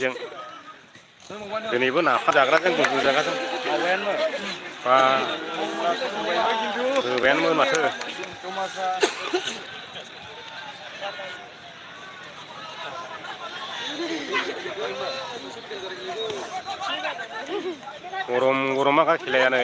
जों दिनैबो नाफाम जाग्राजों गुबुन जाग्राजों बा होबायानोमोन माथो गरम गरमाखा खेलायानो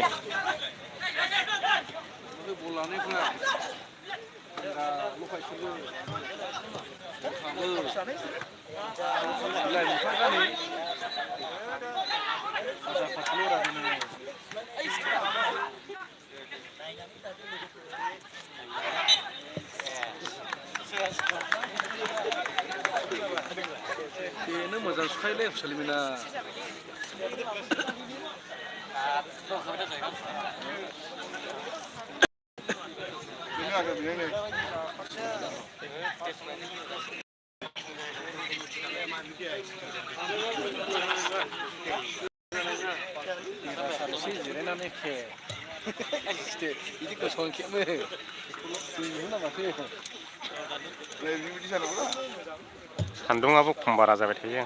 बेनो मोजां सुखायोलै सलिमिना जिरायनानै खे बिदि गोसोआव खेबो सान्दुङाबो खम बारा जाबाय थायो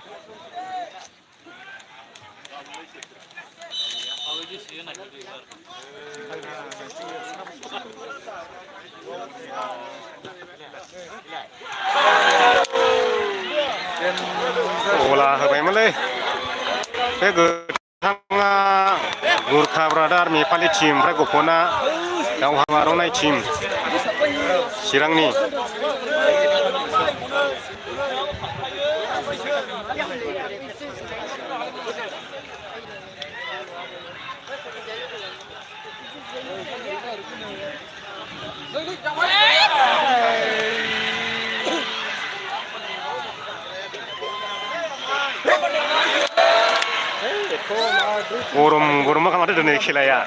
गला होबायमोनलै बे गोथाङा गुरखा ब्रादार नेपालि टिम ओमफ्राय गुफुरना दावहा आर'नाइ टिम चिरांनि गरम गरमाखा माथो दिनै खेलाया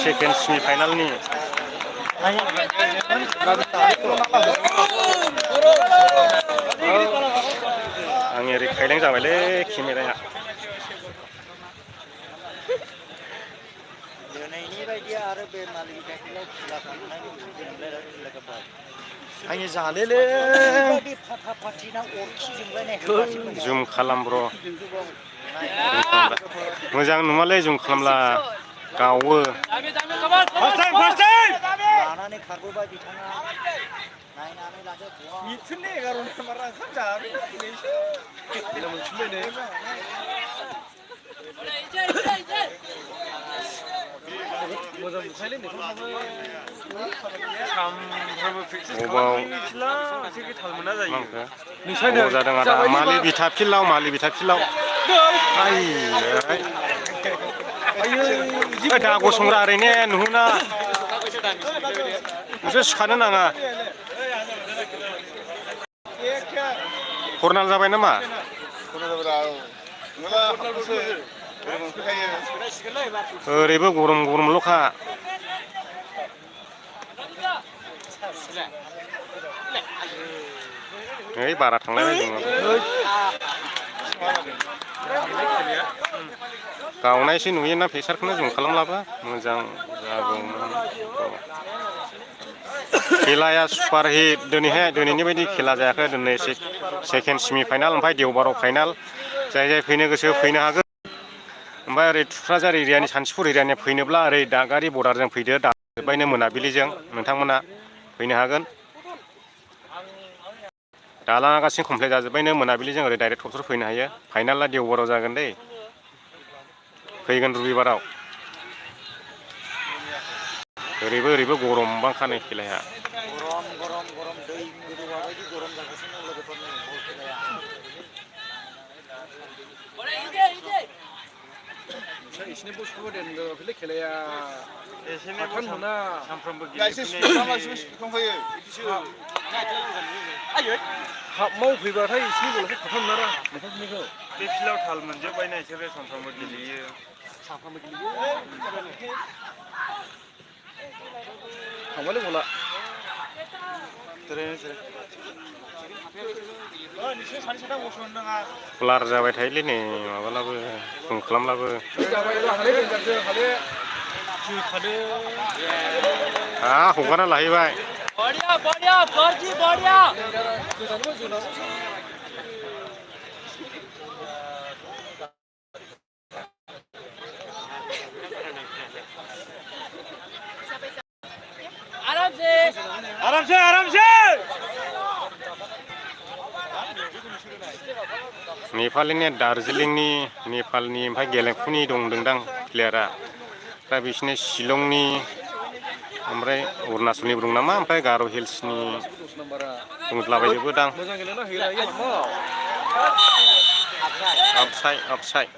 सेकेन्ड सेमि फाइनालनि आं ओरै खायलें जाबायलै केमेराया आंनि जानोलै जुम खालाम ब्र मोजां नुमालै जुम खालामला गावो लानानै खारबोबाय बिथाङा नायनानै लादो मिथुननि 11 मारा ओंखाम जाबाय मोनफिनबाय मोजां बुखायलै सामफ्रामबो प्रेक्टिस खालामनाय एसे गोथाल मोना जायो नोंसानो जादों आदा मालि बिथा फिल्डआव आयै दा गसंग्रा ओरैनो नुहुना नोंसोर सिखानो नाङा करनाल जाबाय नामा ओरैबो गरम गरमल'खा ओइ बारा थांलायबाय जोङो गावनायसो नुयोना फेसारखौनो जुम खालामलाबा मोजां जागौमोन खेलाया सुपार हिट दिनैनि बायदि खेला जायाखै दिनै सेकेन्ड सेमि फाइनाल ओमफ्राय देवबाराव फाइनाल जाय फैनो गोसो फैनो हागोन ओमफ्राय ओरै थुक्राझार एरियानि सान्थिफुर एरियानि फैनोब्ला ओरै दागारि बर्डारजों फैदो दाबायनो मोनाबिलिजों नोंथांमोना फैनो हागोन दालाङा गासिबो कमप्लिट जाजोब्बायनो मोनाबिलिजों ओरै डाइरेक्ट थबस्र फैनो हायो फाइनाला देवबाराव जागोन दै फैगोन रबिबाराव ओरैबो गरम बांखानै खेलाया गरम दै गोदौआ बायदि गरम जागासिनो लोगोफोरनि बल खेलाया एसेनो बसखौबो दोनदों खेलाया एसेनो मोना सानफ्रोमबो हाफ मावफैबाथाय एसे बलखौ थाथाम मोना नोंथांनिखौ बे फिल्डआव थाल मोनजोब्बायना बिसोरो सानफ्रोमबो गेलेयो थांबायलै बला ब्लार जाबाय थायोलै नै माबालाबो जुम खालामलाबो हगारना लाहैबाय नेपालनिया दार्जिलिंनि नेपालनि ओमफ्राय गेलेफुनि दंदां प्लेयारा दा बिसिनि शिलंनि ओमफ्राय अरुणाचलनिबो दं नामा ओमफ्राय गार' हिल्सनि दंलाबायजोबोदां आउटसाइड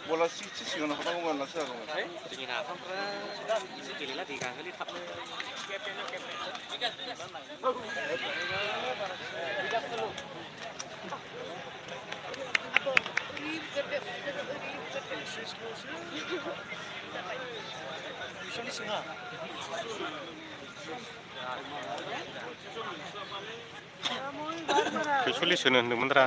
बला सिगां हरनांगौ गानलासो जागौमोन जोंनि नाफामफ्रा एसे गेलेला दै गांगोलि थाबनो सल्लिस होनो होनदोंमोनरा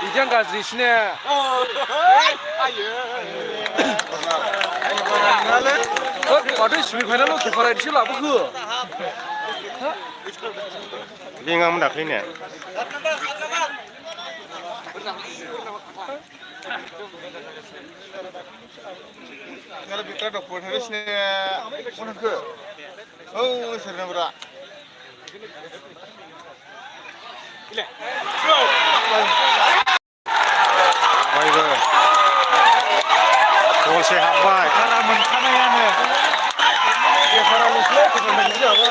이장 가지시네. 마도 시비 파이널로 개파라 이시 라고 그. 빙하면 다클리네 나라 비까다 포르헤스네 오늘 그 세르나브라 아이고 골세 합바이 사람은 카메야네 개파라로 슬래프 건너지 않아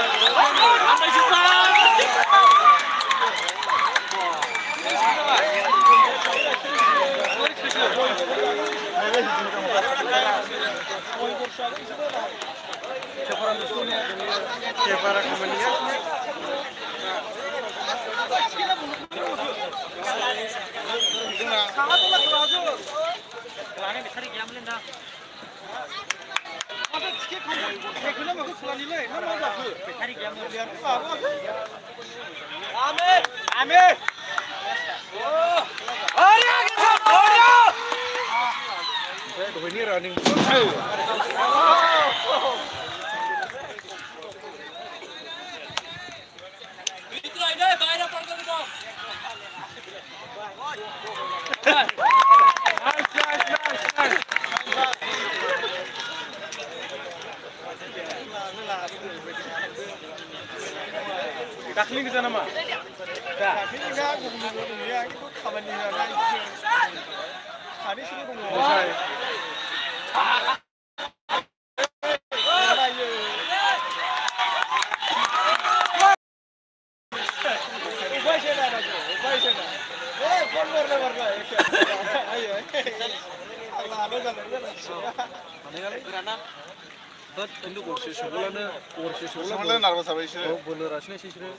개파라 가면이야 ini running दाखिलि गोजा नामा दाखिलि गा गुबुन गैया खिन्थु खामानिया सानैसोल' दङ 근데 혹시 저걸로는 혹시 원래 나로 잡아 있어. 번을 하시네 시시네.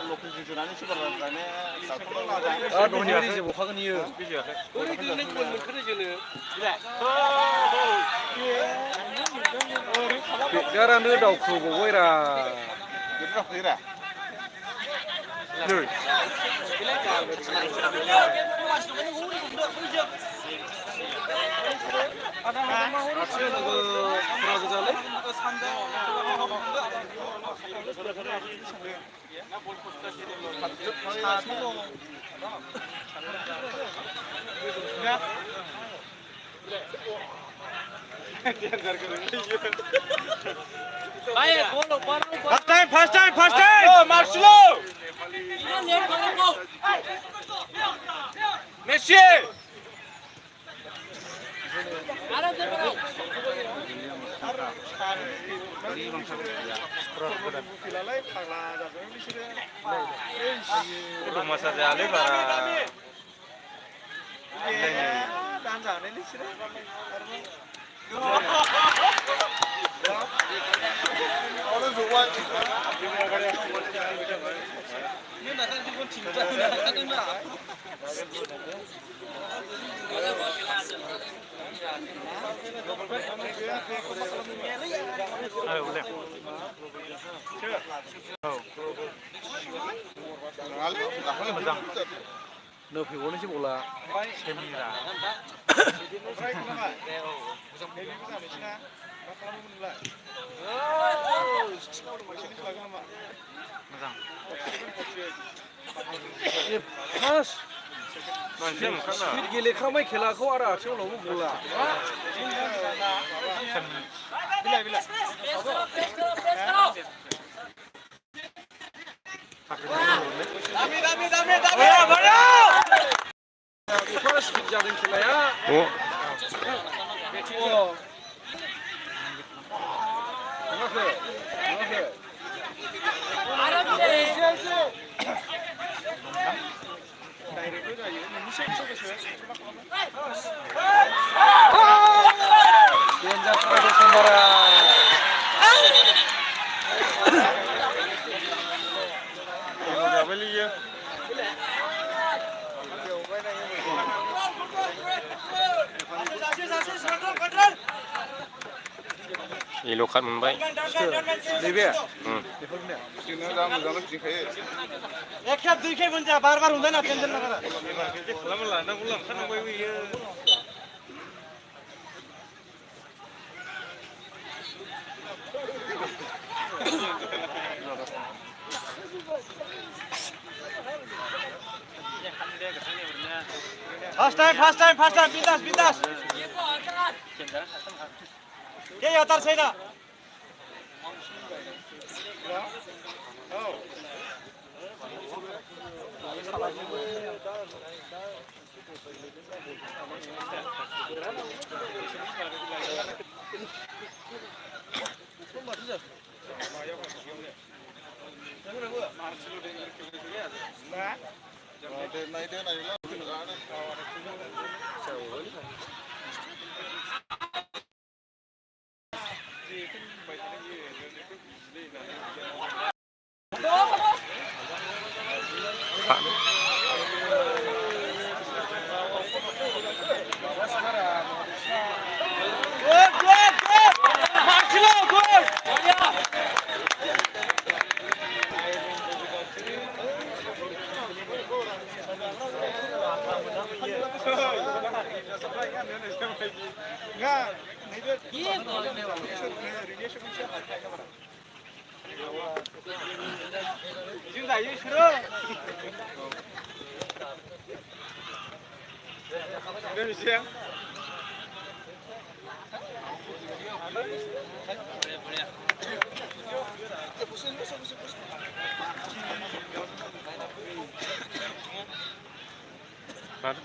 로컬 주주라는 시발라네. 아, 너희들이 이제 뭐 하건 이유. 우리 그는 건 그러지는. 야라 너 다우고 뭐이라. 얘들아 보이라. 늘. Fast time! Oh, Marcelo! Messi! udah masa jale bara. Dan jane ni sire. Orang jual. Ini nak kan pun cinta nak kan nak. नो फेगनोसै बला सेमिरा मोजां फार्स्ट मानसिया मोनखाना स्पिड गेलेखांबाय खेलाखौ आरो आथिं उनावबो बला फार्स्ट स्पिड जादों खेलाया अ येलो कार्ड मोनबाय नैबे एक खेब दुई खेब हुन्छ बार बार हुँदैन टेन्सन नगर लानांगौ लांखानांबाय बियो फर्स्ट टाइम बिन्दास केही हतार छैन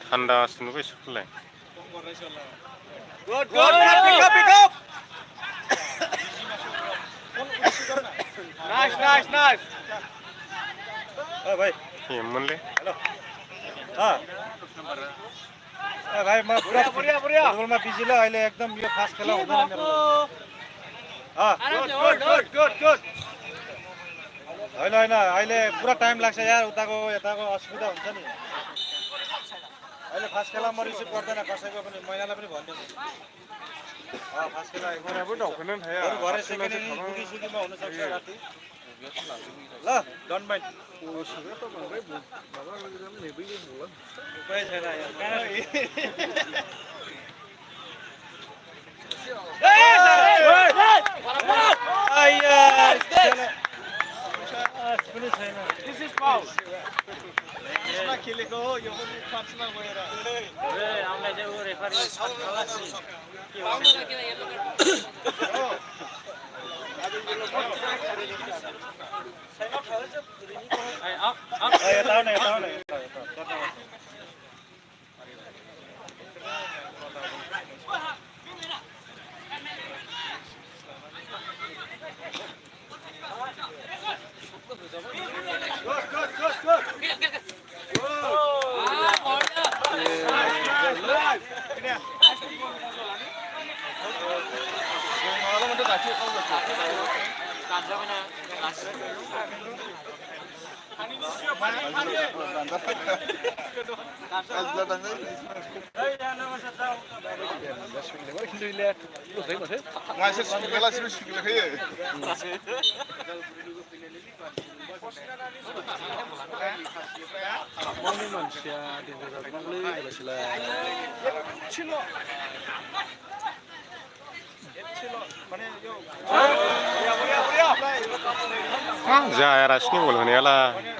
ঠান্ডা नुबाय इसोरखौलाय गुड पिक अप नाइस भाइ हेममोनलै भाइ म पुरा फुटबलमा बिजी ल अहिले एकदम यो फास्ट खेला हुँदैन मेरो गुड होइन अहिले पुरा टाइम लाग्छ यार उताको यताको असुविधा हुन्छ नि अहिले फास्ट खेला म रिसिभ गर्दैन कसैको पनि मैनालाई पनि भन्नु फास्ट खेला घरै सेकेन्ड इनिङ पुगिसुकीमा हुनसक्छ राति ल डन्ट माइन्ड उपाय छैन This is foul. खेलेको हो यो पनि फास्टमा गएर आउँदै चाहिँ उ रेफरी खिन्थु इले लुथाय माथो मानसि सुगेलासिबो सुगेलाखायो मावनाय मानसिया देरजाजोबनांगौलै बेलासिलाय जायालासिनो बल होनायालाय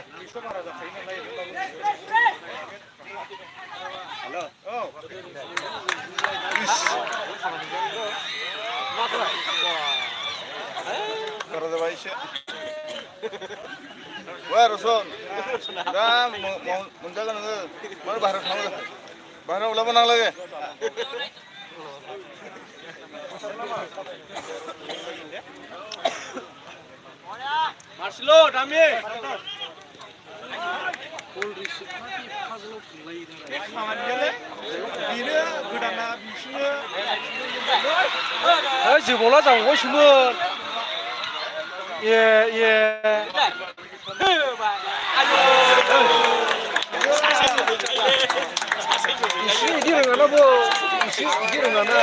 Karo जाबाय एसे Wah, Rusun. Dah mau menjaga nunggu. Mana bahar kamu? Bahar ulah menang lagi. Marcelo, Dami. जोबावला जाबावबायसोमोन इसे इदि रोङानाबो इसे इदि रोङाना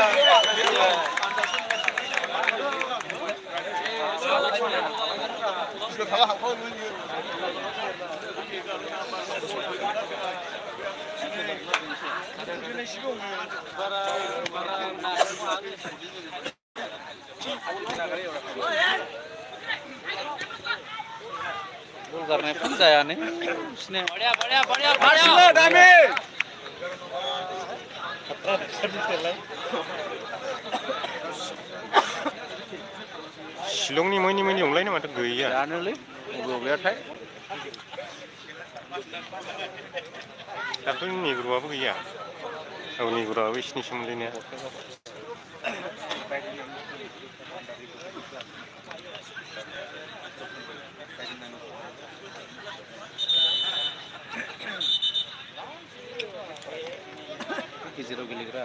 gol garnaय pun जायानो बिसने Marcelo Dami शिलंनि मैनि अंलायनो माथो गैया जानोलै बबेयाथाय दाथ' निग्रुआबो गैया औ निग्रुआबो इसिनि सोमोन्दैनिया गेजेराव गेलेग्रा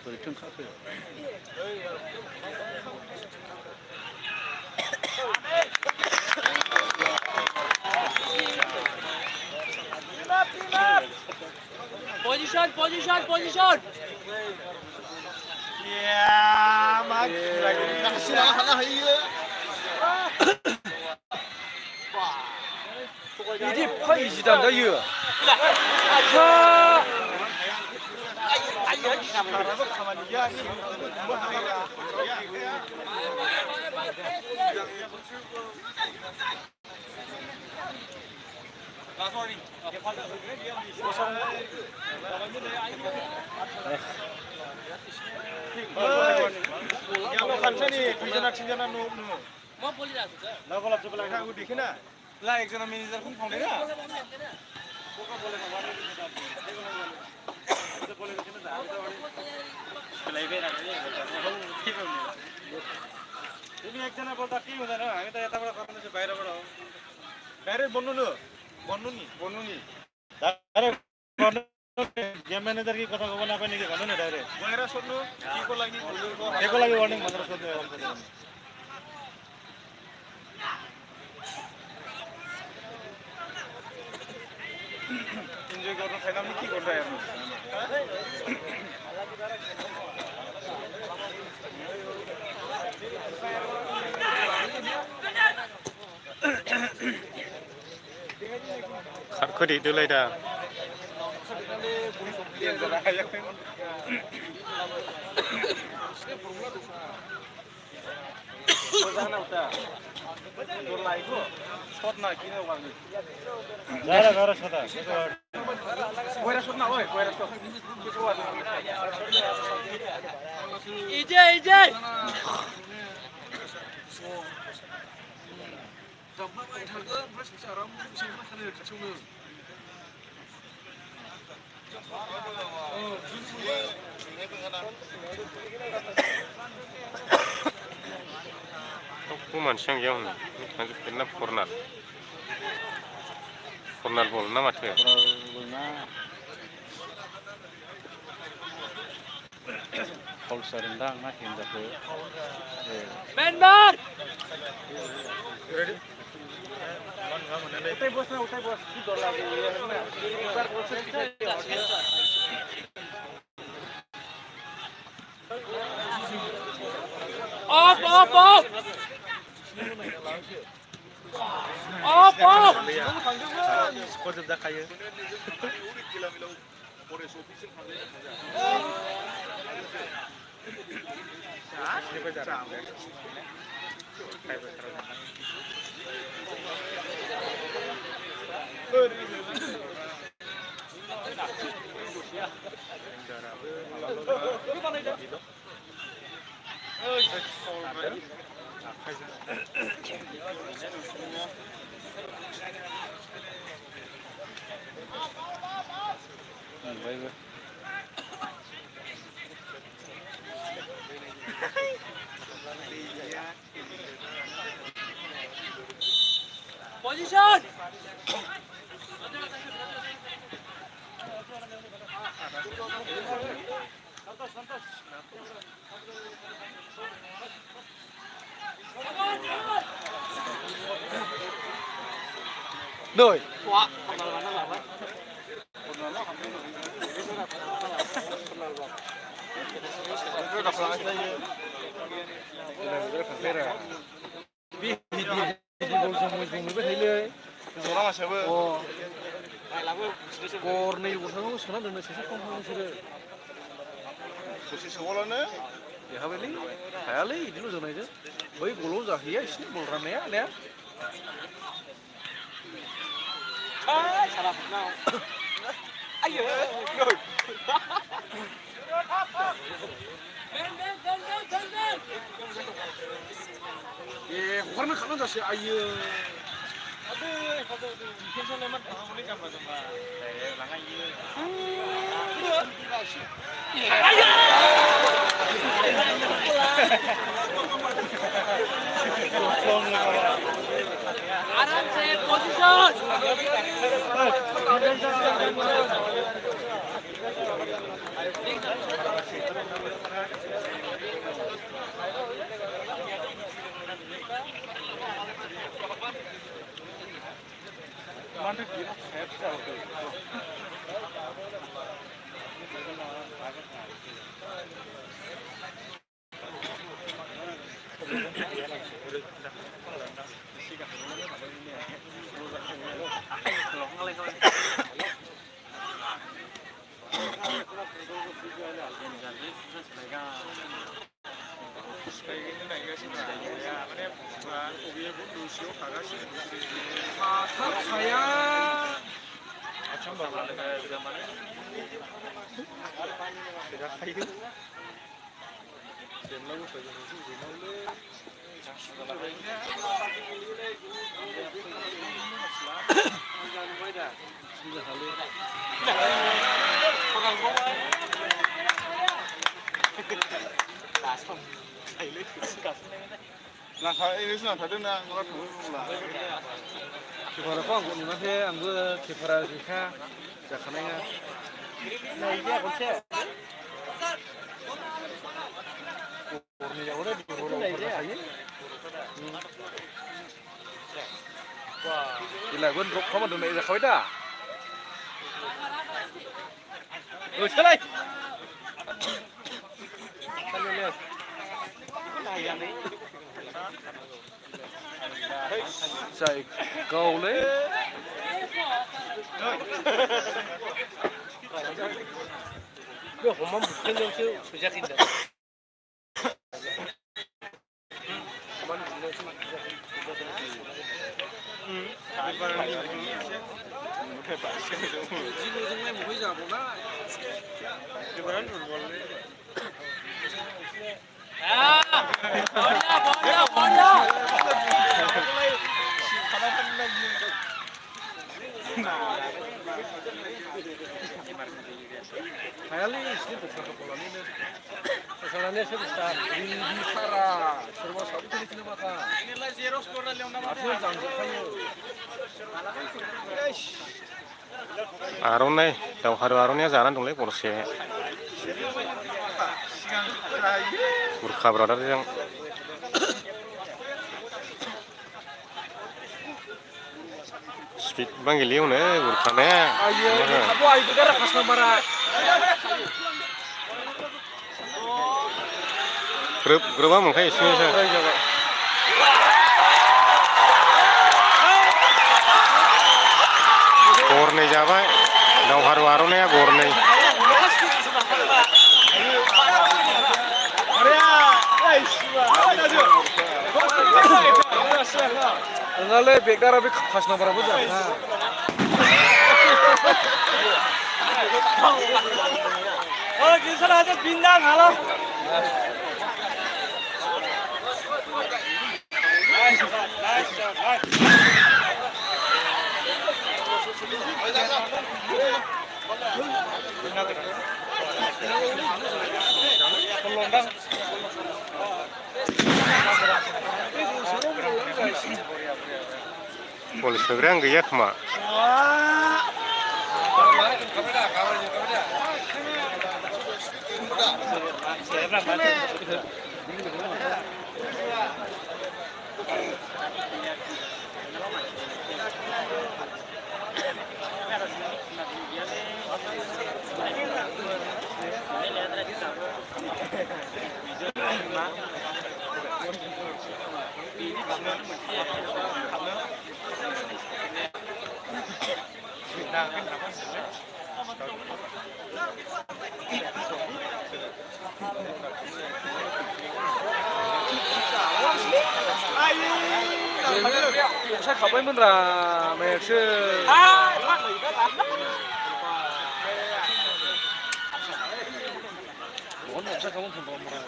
बोरैथो ओंखारखो Position! Ya, mak. Kasih lah, hana hiya. 이게 파이지단다 이거 Yang kansa ni, tujuan aksinya nu. Mau boleh dah sudah. Lah kalau coba lagi aku dikit na. Lah ekjana manager pun phone na. Ini ekjana bolta ki huँदैन हामी त यताबाट गर्नु चाहिँ बाहिरबाट हो direct बन्नु नि direct गर्नु गेम म्यानेजर की कथा को नपाइने के भन्नु न डाइरेक्ट गएर सोध्नु केको लागि वार्निङ भनेर सोध्नु इन्जोय गर्नु छैन भने के गर्छ हेर्नु खरखरी दोलाय दा Ijay! मानसिया गैया हनै थांजोबफेरना फरनाल बल ना माथो फाउल जादोंदां ना हिनजावखौ Man man. उठाइ बस कि डर लाग्यो एकबार बल्छ Off off off. Off off. स्करजोब जाखायो Position. Đôi Quá. गरनै गरथामखौ सोना दोननो सेसे खम नोंसोरो ससे सोबावलानो देरहाबायलै हायालै बिदिल' जोनायजों बै गलाव जाहैया एसे बल राननाया ने Salah now. Ayo. Man. ए हगारनो खालाम जासै आयो आराम से पोजीशन. लांखायनोसो नांथारदों ना आंबो थांनो बुंला किपारखौ आंबो नुनाखै आंबो किपारा गैखा जाखानाया नायजाया खनसे गरनैयावनो बिहरलाव थायो इलाबो द्रप खालामना दोननाय जाखाबाय दा सोलाय जाय गावलै बे हमा बुखांनायावसो फैजाखै दा जिबौजोंलाय बबे जाबावना हायालै एसे दस्रा दखलानो सोरबा रिसारा सोरबा साबसिन माथा आथिं जांजोबखायो आर'नाइ दावहारु आर'नाइया जानानै दंलै गरसे बुरखा ब्रादारजों स्पिड बां गेलेयोनो बुरखानाया Kamu ayo negara pas nomara. ग्रोब ग्रोबा मोनखायो एसेनोसै गरनै जाबाय दावहारु आर'नाइया गरनै Enggak bekdara be pas nomara bu jangan. Oh, kita ada bintang halo. बल सोग्रायानो गैया खोमा Saya kapan menra, mereka. Bukan saya kamu pun menra.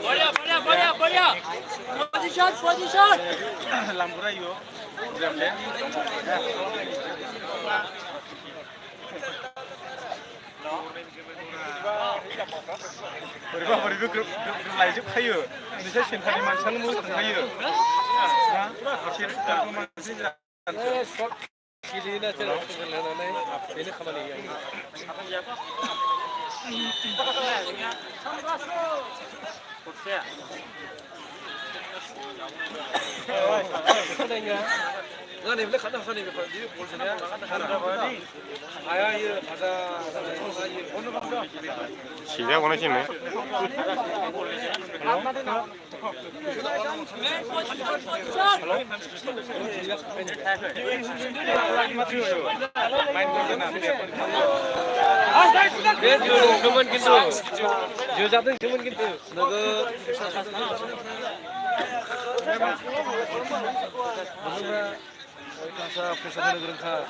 Boleh. Position. Lambura yo. Jamle. बोरैबा ग्रोब लायजोबखायो बिसोर सेन्टारनि मानसियानो मोजां थांखायो बेनो खामानि Nggak nih, boleh kata nih, jadi polisinya ayah iya, ada 시작 원하시네 cuman gitu, jujatnya cuman gitu, Kasa pusat negara kah?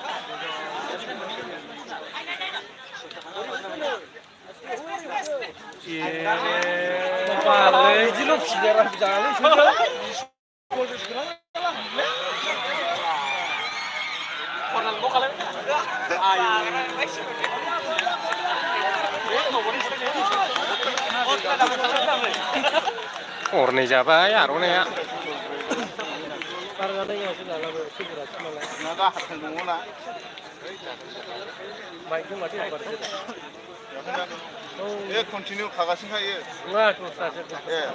Paling jelek sejarah berjalan sudah. Konan mau kalian? गरनै जाबाय आर'नाइया Nada hatan dunguna. Baiknya mati apa sih? Continue 가가신가 예. Enggak, terus saja. 예.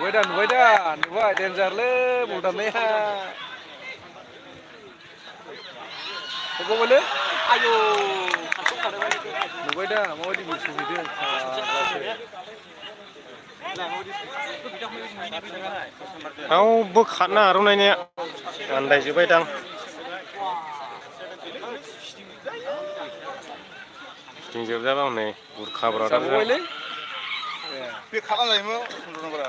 Wedan, wah danger le, mudah meha. Apa boleh? Ayo. Wedan, mau di musuh dia. रावबो खारना आर'नाइनिया आन्दायजोब्बायदां गिदिंजोबजाबा हनै बुरखा ब्रादारजों बे खालामलायोमोन उन्दुनांगौरा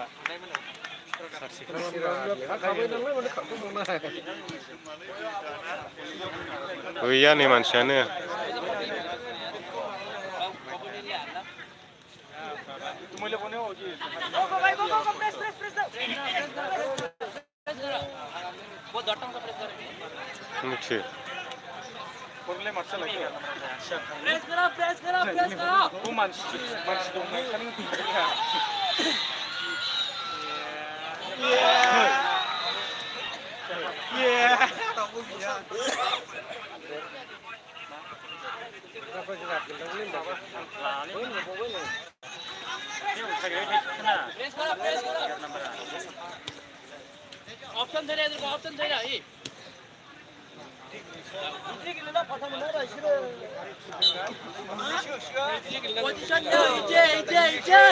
गैया नै मानसियानो मिथियो थांलाय माथो जालायखो प्रेस करो प्रेस करो प्रेस करो मानसि दंनायखायनो फैया प्रेस करो प्रेस करो ऑप्शन दे रहे हैं ऑप्शन दे रहा है पोजीशन लो इजे इजे इजे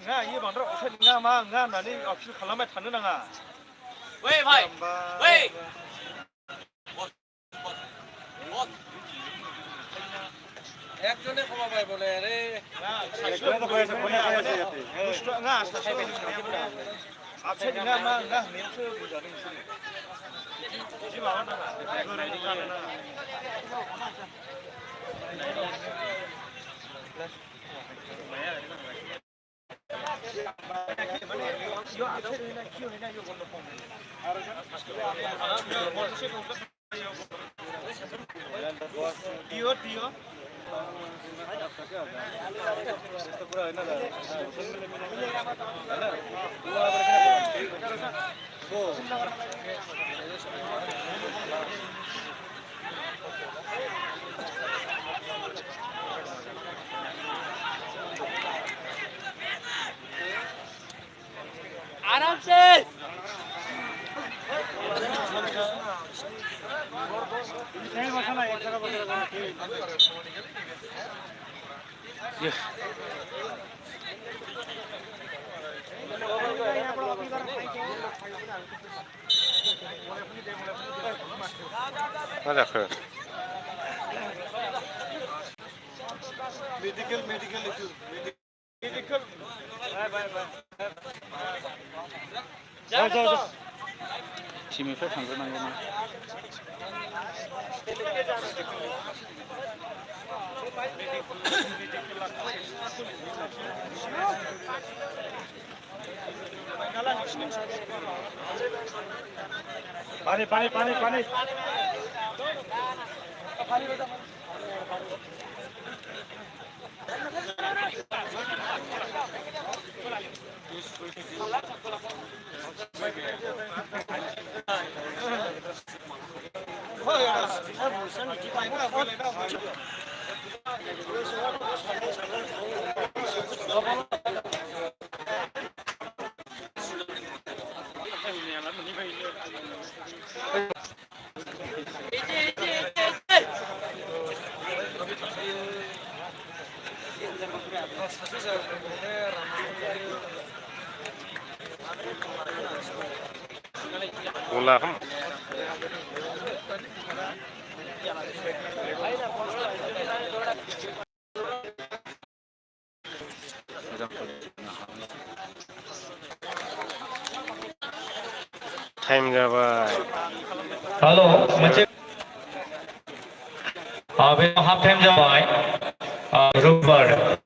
nggak iya bang Dro nggak nanti opsi kalau main tanah nggak वे भाई वे একজনে ক্ষমা পাই বলে রে nggak opsi nggak minta bukan ini lawan Dio. आराम से मा जाखो Medical itu medical 팀निफ्राय थांग्रोनांगौ ना पानी ulah time जाबाय हेलो मोनसे बे हाफ टाइम जाबाय रबिबार